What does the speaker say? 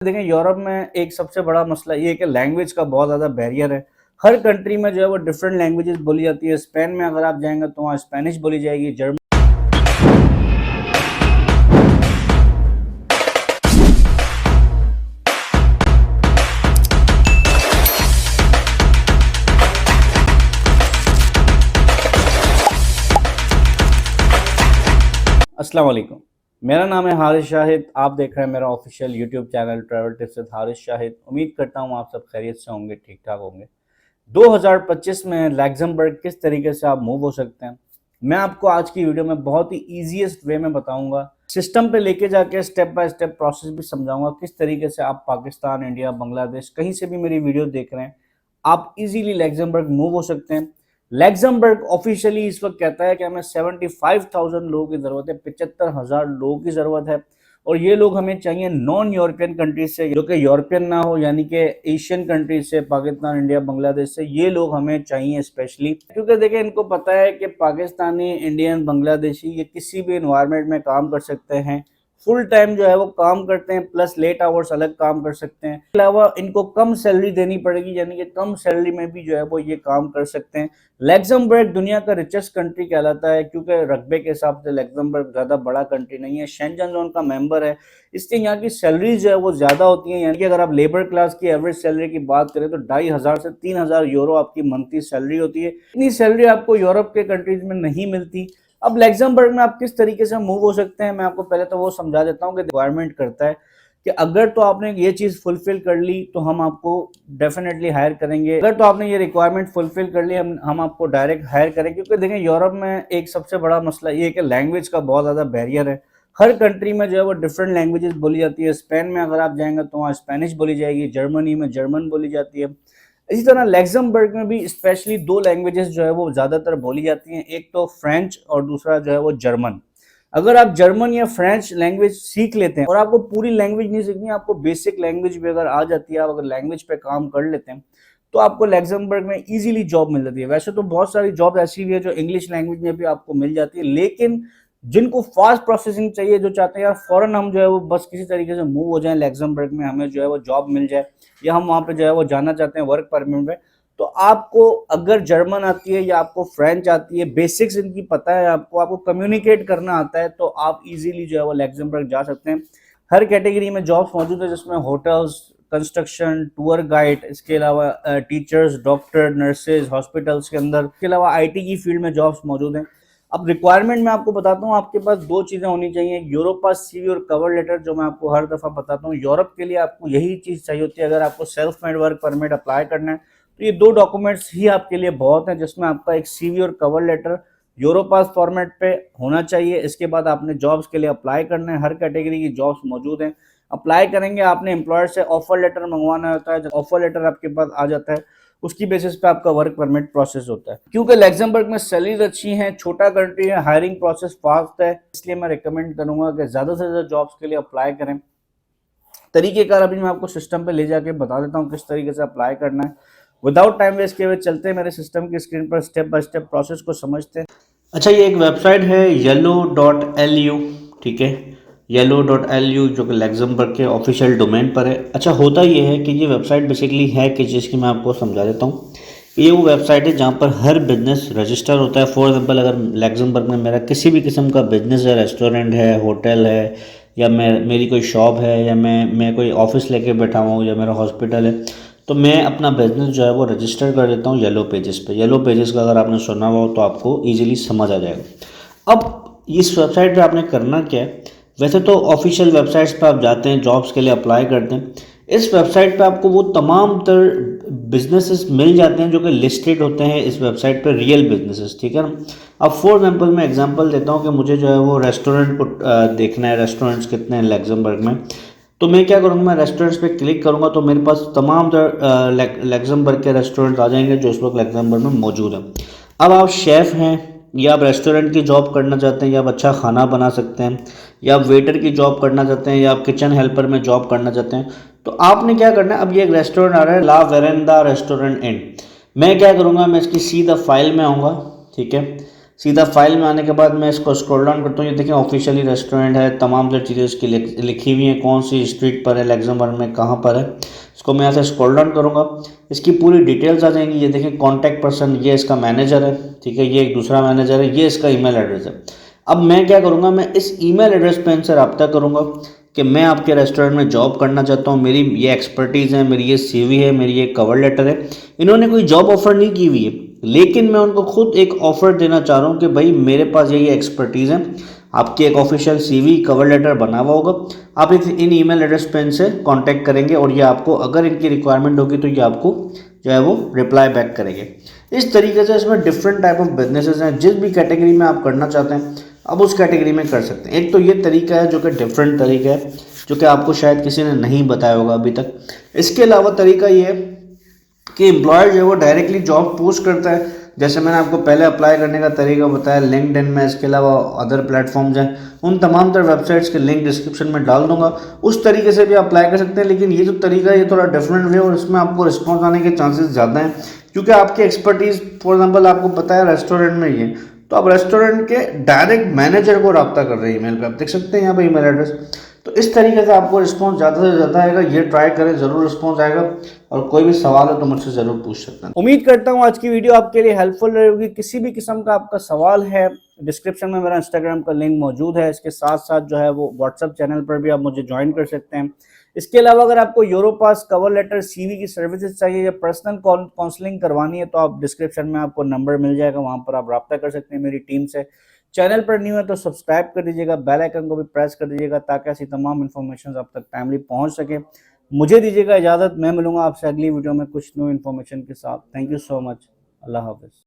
देखें यूरोप में एक सबसे बड़ा मसला ये है कि लैंग्वेज का बहुत ज़्यादा बैरियर है। हर कंट्री में जो है वो डिफरेंट लैंग्वेजेस बोली जाती है। स्पेन में अगर आप जाएंगे तो वहाँ स्पेनिश बोली जाएगी। जर्मन अस्सलाम वालेकुम, मेरा नाम है हारिस शाहिद। आप देख रहे हैं मेरा official YouTube channel travel tips with Haris Shahid. उम्मीद करता हूँ आप सब खैरियत से होंगे, ठीक ठाक होंगे। 2025 में लैक्समबर्ग किस तरीके से आप मूव हो सकते हैं, मैं आपको आज की वीडियो में बहुत ही ईजीएस्ट वे में बताऊंगा। सिस्टम पे लेके जाके स्टेप बाय स्टेप प्रोसेस भी समझाऊंगा किस तरीके से आप पाकिस्तान, इंडिया, बांग्लादेश कहीं से भी मेरी वीडियो देख रहे हैं, आप इजीली लैक्समबर्ग मूव हो सकते हैं। लैक्समबर्ग ऑफिशियली इस वक्त कहता है कि हमें 75,000 लोगों की ज़रूरत है, 75,000 लोगों की ज़रूरत है। और ये लोग हमें चाहिए नॉन यूरोपियन कंट्रीज से, जो कि यूरोपियन ना हो, यानी कि एशियन कंट्रीज से, पाकिस्तान, इंडिया, बांग्लादेश से। ये लोग हमें चाहिए स्पेशली, क्योंकि देखिए इनको पता है कि पाकिस्तानी, इंडियन, बांग्लादेशी ये किसी भी इन्वायरमेंट में काम कर सकते हैं। फुल टाइम जो है वो काम करते हैं, प्लस लेट आवर्स अलग काम कर सकते हैं। इसके अलावा इनको कम सैलरी देनी पड़ेगी, यानी कि कम सैलरी में भी जो है वो ये काम कर सकते हैं। लैक्समबर्ग दुनिया का रिचेस्ट कंट्री कहलाता है, क्योंकि रकबे के हिसाब से लैक्समबर्ग ज़्यादा बड़ा कंट्री नहीं है, शेंजन जोन का मेंबर है, इसलिए यहाँ की सैलरी जो है वो ज़्यादा होती है। यानी कि अगर आप लेबर क्लास की एवरेज सैलरी की बात करें तो 2,500 से 3,000 यूरो आपकी मंथली सैलरी होती है। इतनी सैलरी आपको यूरोप के कंट्रीज में नहीं मिलती। अब लैक्समबर्ग में आप किस तरीके से मूव हो सकते हैं, मैं आपको पहले तो वो समझा देता हूँ कि रिक्वायरमेंट करता है कि अगर तो आपने ये चीज़ फुलफिल कर ली तो हम आपको डेफिनेटली हायर करेंगे। अगर तो आपने ये रिक्वायरमेंट फुलफिल कर ली, हम आपको डायरेक्ट हायर करेंगे। क्योंकि देखें यूरोप में एक सबसे बड़ा मसला ये है कि लैंग्वेज का बहुत ज़्यादा बैरियर है। हर कंट्री में जो है वो डिफरेंट लैंग्वेजेस बोली जाती है। स्पेन में अगर आप जाएंगे तो वहाँ स्पेनिश बोली जाएगी, जर्मनी में जर्मन बोली जाती है। इसी तरह लैक्समबर्ग में भी स्पेशली दो लैंग्वेजेस जो है वो ज़्यादातर बोली जाती हैं, एक तो फ्रेंच और दूसरा जो है वो जर्मन। अगर आप जर्मन या फ्रेंच लैंग्वेज सीख लेते हैं, और आपको पूरी लैंग्वेज नहीं सीखनी, आपको बेसिक लैंग्वेज भी अगर आ जाती है, आप अगर लैंग्वेज पे काम कर लेते हैं तो आपको लैक्समबर्ग में इजीली जॉब मिल जाती है। वैसे तो बहुत सारी जॉब ऐसी भी है जो इंग्लिश लैंग्वेज में भी आपको मिल जाती है, लेकिन जिनको फास्ट प्रोसेसिंग चाहिए, जो चाहते हैं यार फौरन हम जो है वो बस किसी तरीके से मूव हो जाएं लैक्समबर्ग में, हमें जो है वो जॉब मिल जाए, या हम वहाँ पे जो है वो जाना चाहते हैं वर्क परमिट में, तो आपको अगर जर्मन आती है या आपको फ्रेंच आती है, बेसिक्स इनकी पता है, आपको कम्युनिकेट करना आता है, तो आप इजीली जो है वो लैक्समबर्ग जा सकते हैं। हर कैटेगरी में जॉब्स मौजूद है, जिसमें होटल्स, कंस्ट्रक्शन, टूर गाइड, इसके अलावा टीचर्स, डॉक्टर, नर्सेज, हॉस्पिटल्स के अंदर, इसके अलावा आईटी की फील्ड में जॉब्स मौजूद हैं। अब रिक्वायरमेंट मैं आपको बताता हूँ, आपके पास दो चीज़ें होनी चाहिए, यूरोप पास सीवी और कवर लेटर, जो मैं आपको हर दफ़ा बताता हूँ। यूरोप के लिए आपको यही चीज़ चाहिए होती है। अगर आपको self made work permit apply करना है तो ये दो डॉक्यूमेंट्स ही आपके लिए बहुत हैं, जिसमें आपका एक सीवी और कवर लेटर यूरोप पास फॉर्मेट पे होना चाहिए। इसके बाद आपने जॉब्स के लिए अप्लाई करना है, हर कैटेगरी की जॉब्स मौजूद हैं। अप्लाई करेंगे, आपने एम्प्लॉयर से ऑफर लेटर मंगवाना होता है। जब ऑफर लेटर आपके पास आ जाता है, उसकी बेसिस पे आपका वर्क परमिट प्रोसेस होता है। क्योंकि लैक्समबर्ग में सैलरीज अच्छी हैं, छोटा कंट्री है, हायरिंग प्रोसेस फास्ट है, इसलिए मैं रिकमेंड करूंगा कि ज़्यादा से ज़्यादा जॉब्स के लिए अप्लाई करें। तरीकेकार अभी मैं आपको सिस्टम पे ले जाके बता देता हूँ किस तरीके से अप्लाई करना है। विदाउट टाइम वेस्ट किए हुए चलते हैं मेरे सिस्टम की स्क्रीन पर, स्टेप बाय स्टेप प्रोसेस को समझते हैं। अच्छा, ये एक वेबसाइट है yellow.lu, ठीक है, yellow.lu, जो कि लैक्समबर्ग के ऑफिशियल डोमेन पर है। अच्छा, होता ये है कि ये वेबसाइट बेसिकली है कि जिसकी मैं आपको समझा देता हूँ। ये वो वेबसाइट है जहाँ पर हर बिजनेस रजिस्टर होता है। फॉर एग्जांपल, अगर लैक्समबर्ग में मेरा किसी भी किस्म का बिजनेस है, रेस्टोरेंट है, होटल है, या मेरी कोई शॉप है, या मैं कोई ऑफिस लेके बैठा हूँ, या मेरा हॉस्पिटल है, तो मैं अपना बिजनेस जो है वो रजिस्टर कर देता हूँ येलो पेजेस पे। येलो पेजेस का अगर आपने सुना हुआ हो तो आपको ईजिली समझ आ जाएगा। अब इस वेबसाइट पे आपने करना क्या है, वैसे तो ऑफिशियल वेबसाइट्स पे आप जाते हैं, जॉब्स के लिए अप्लाई करते हैं। इस वेबसाइट पे आपको वो तमाम बिजनेसेस मिल जाते हैं जो कि लिस्टेड होते हैं इस वेबसाइट पे, रियल बिजनेसेस, ठीक है ना। अब फॉर एग्जांपल मैं एग्जांपल देता हूँ कि मुझे जो है वो रेस्टोरेंट को देखना है, रेस्टोरेंट्स कितने हैं लैक्समबर्ग में। तो मैं क्या करूँगा, मैं रेस्टोरेंट्स पे क्लिक करूँगा तो मेरे पास तमाम लैक्समबर्ग के रेस्टोरेंट आ जाएंगे जो इस वक्त लैक्समबर्ग में मौजूद हैं। अब आप शेफ़ हैं, या आप रेस्टोरेंट की जॉब करना चाहते हैं, या आप अच्छा खाना बना सकते हैं, या आप वेटर की जॉब करना चाहते हैं, या आप किचन हेल्पर में जॉब करना चाहते हैं, तो आपने क्या करना है, अब ये एक रेस्टोरेंट आ रहा है, ला वेरेंदा रेस्टोरेंट इन। मैं क्या करूँगा, मैं इसकी सीधा फाइल में आऊँगा, ठीक है। सीधा फाइल में आने के बाद मैं इसको स्क्रॉल डाउन करता हूँ। ये देखें ऑफिशियली रेस्टोरेंट है, तमाम जो चीज़ें इसकी लिखी हुई हैं, कौन सी स्ट्रीट पर है, लग्जमबर्ग में कहाँ पर है। इसको मैं यहाँ से स्क्रॉल डाउन करूँगा, इसकी पूरी डिटेल्स आ जाएंगी। ये देखें कॉन्टैक्ट पर्सन, ये इसका मैनेजर है, ठीक है, ये एक दूसरा मैनेजर है, ये इसका ईमेल एड्रेस है। अब मैं क्या करूँगा, मैं इस ईमेल एड्रेस पे इनसे रब्ता करूँगा कि मैं आपके रेस्टोरेंट में जॉब करना चाहता हूँ, मेरी ये एक्सपर्टीज़ है, मेरी ये सीवी है, मेरी ये कवर लेटर है। इन्होंने कोई जॉब ऑफर नहीं की हुई है, लेकिन मैं उनको खुद एक ऑफ़र देना चाह रहा हूँ कि भाई मेरे पास ये एक्सपर्टीज़ है, आपकी एक ऑफिशियल सीवी कवर लेटर बना हुआ होगा, आप इन ईमेल एड्रेस पे इनसे कांटेक्ट करेंगे और ये आपको अगर इनकी रिक्वायरमेंट होगी तो ये आपको जो है वो रिप्लाई बैक करेंगे। इस तरीके से इसमें डिफरेंट टाइप ऑफ बिजनेसेस हैं, जिस भी कैटेगरी में आप करना चाहते हैं आप उस कैटेगरी में कर सकते हैं। एक तो ये तरीका है जो कि डिफरेंट तरीका है, जो कि आपको शायद किसी ने नहीं बताया होगा अभी तक। इसके अलावा तरीका ये है कि एम्प्लॉयर जो है वो डायरेक्टली जॉब पोस्ट करता है, जैसे मैंने आपको पहले अप्लाई करने का तरीका बताया लिंक्डइन में, इसके अलावा अदर प्लेटफॉर्म्स हैं, उन तमाम तरह वेबसाइट्स के लिंक डिस्क्रिप्शन में डाल दूंगा, उस तरीके से भी अप्लाई कर सकते हैं। लेकिन ये जो तरीका है ये थोड़ा डिफरेंट वे और इसमें आपको रिस्पॉन्स आने के चांसेस ज़्यादा हैं, क्योंकि आपकी एक्सपर्टीज़ फॉर एग्जाम्पल आपको पता है रेस्टोरेंट में ही है, तो आप रेस्टोरेंट के डायरेक्ट मैनेजर को रब्ता कर रहे हैं ईमेल पे, आप देख सकते हैं यहाँ पे ईमेल एड्रेस। तो इस तरीके से आपको रिस्पॉन्स ज़्यादा से ज़्यादा आएगा, ये ट्राई करें, ज़रूर रिस्पॉन्स आएगा। और कोई भी सवाल हो तो मुझसे ज़रूर पूछ सकते हैं। उम्मीद करता हूँ आज की वीडियो आपके लिए हेल्पफुल रहेगी। किसी भी किस्म का आपका सवाल है, डिस्क्रिप्शन में मेरा इंस्टाग्राम का लिंक मौजूद है, इसके साथ साथ जो है वो व्हाट्सअप चैनल पर भी आप मुझे ज्वाइन कर सकते हैं। इसके अलावा अगर आपको यूरोपास कवर लेटर सीवी की सर्विसेज चाहिए या पर्सनल काउंसलिंग करवानी है तो आप डिस्क्रिप्शन में आपको नंबर मिल जाएगा, वहाँ पर आप रब्ता कर सकते हैं मेरी टीम से। चैनल पर न्यू है तो सब्सक्राइब कर दीजिएगा, बेल आइकन को भी प्रेस कर दीजिएगा ताकि ऐसी तमाम इन्फॉर्मेशन आप तक टाइमली पहुंच सके। मुझे दीजिएगा इजाज़त, मैं मिलूंगा आपसे अगली वीडियो में कुछ न्यू इन्फॉर्मेशन के साथ। थैंक यू सो मच, अल्लाह हाफिज़।